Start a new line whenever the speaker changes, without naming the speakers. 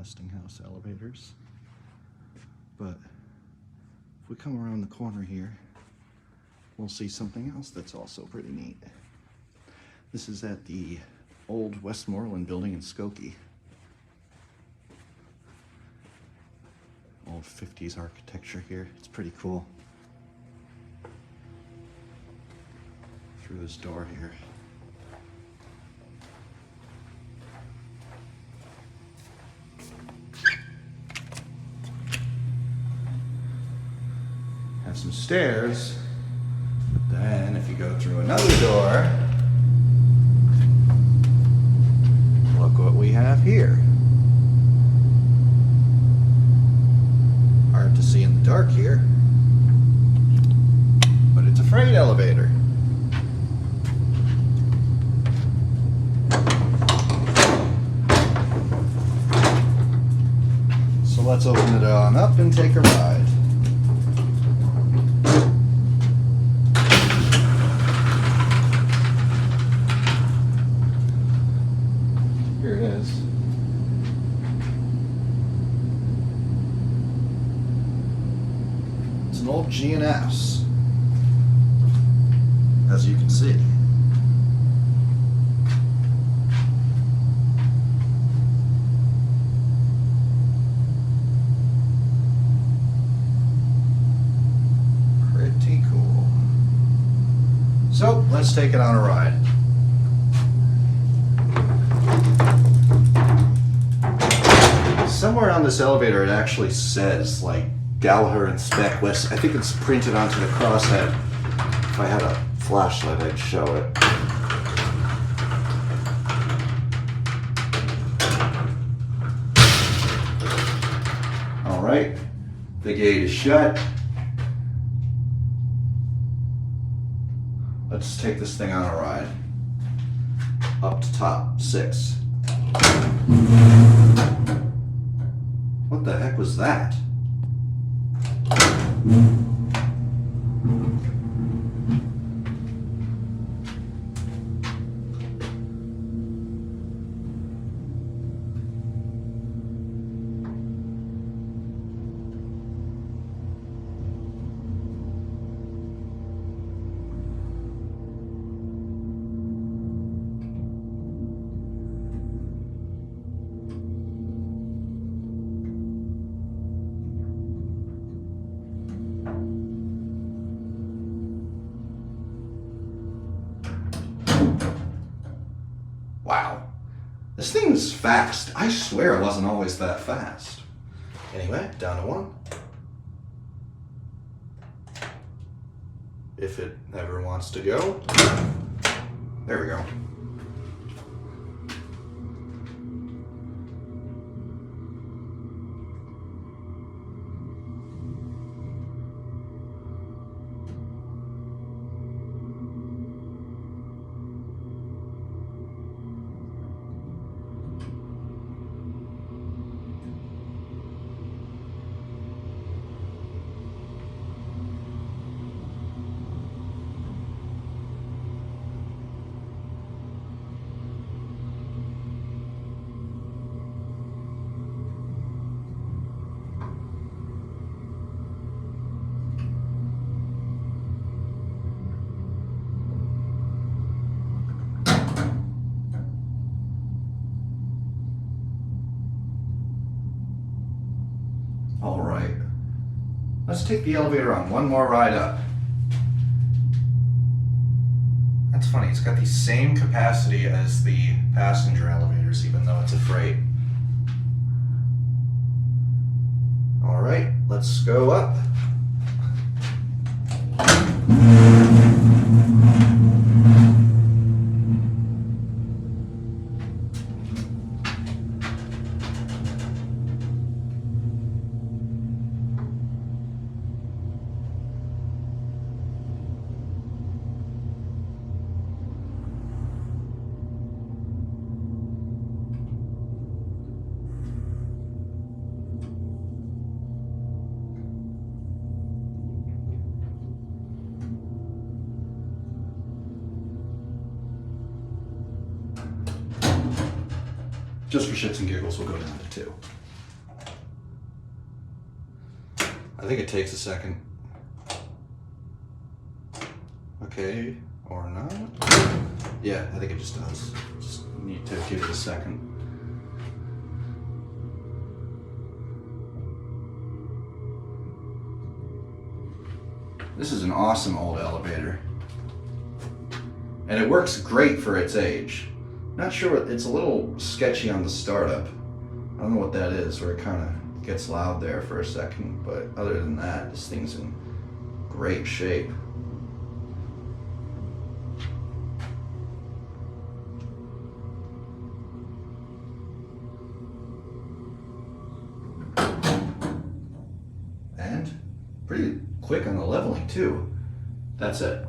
Westinghouse elevators. But if we come around the corner here, we'll see something else that's also pretty neat. This is at the old Westmoreland building in Skokie. Old 50s architecture here. It's pretty cool. Through this door here. Have some stairs. Then if you go through another door, look what we have here. Hard to see in the dark here, but it's a freight elevator. So let's open it on up and take a ride. Here it is. It's an old G&S, as you can see. Pretty cool. So let's take it on a ride. Somewhere on this elevator it actually says like Gallaher and Speck West. I think it's printed onto the crosshead. If I had a flashlight I'd show it. Alright, the gate is shut. Let's take this thing on a ride. Up to top 6. What the heck was that? Wow, this thing's fast. I swear it wasn't always that fast. Anyway, down to 1. If it ever wants to go. There we go. All right, let's take the elevator on one more ride up. That's funny, it's got the same capacity as the passenger elevators, even though it's a freight. All right, let's go up. Just for shits and giggles, we'll go down to 2. I think it takes a second. Okay, or not. Yeah, I think it just does. Just need to give it a second. This is an awesome old elevator. And it works great for its age. Not sure, it's a little sketchy on the startup. I don't know what that is, where it kind of gets loud there for a second, but other than that, this thing's in great shape. And pretty quick on the leveling too. That's it.